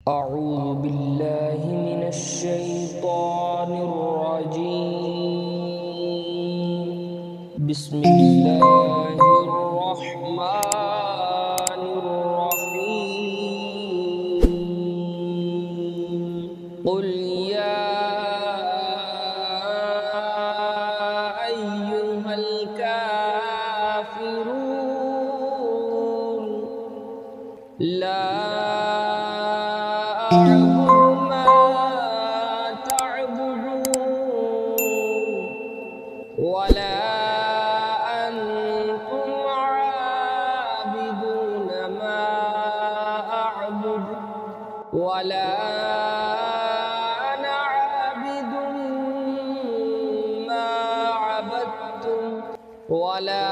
أعوذ بالله من الشيطان الرجيم. بسم الله الرحمن الرحيم. قل يا أيها الكافرون لا أعبد ما تعبدون ولا أنتم عابدون ما أعبد ولا أنا عابد ما عبدتم ولا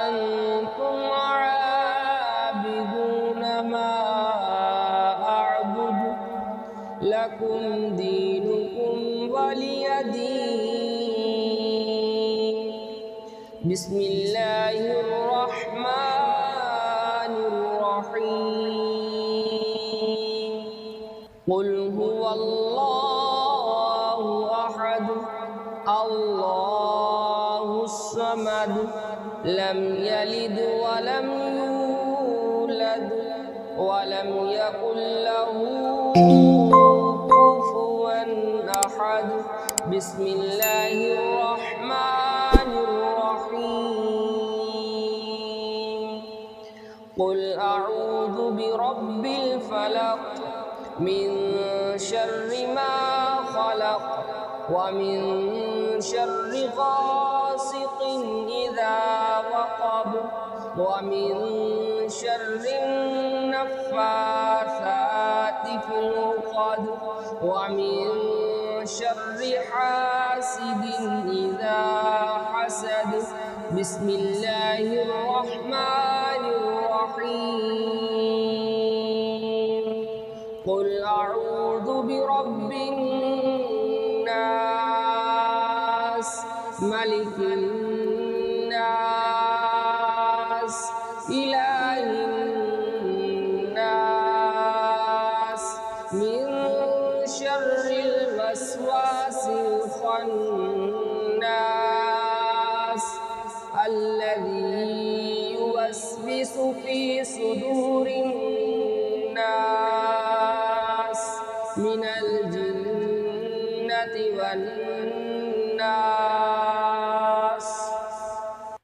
أنتم عابدون ما أعبد لكم دينكم ولي دين. بسم الله الرحمن الرحيم. قل هو الله أحد الله الصمد لم يلد ولم يولد ولم يكن له كفوا أحد. بسم الله الرحمن الرحيم. قل أعوذ برب الفلق من شر ما خلق ومن شر غاسق إذا وقب ومن شر النفاثات في العقد ومن شر حاسد إذا حسد. بسم الله الرحمن الرحيم. قل أعوذ برب الناس ملك الناس إله الناس من شر الوسواس الخناس الذي يوسوس في صدور الناس من الجنة والناس.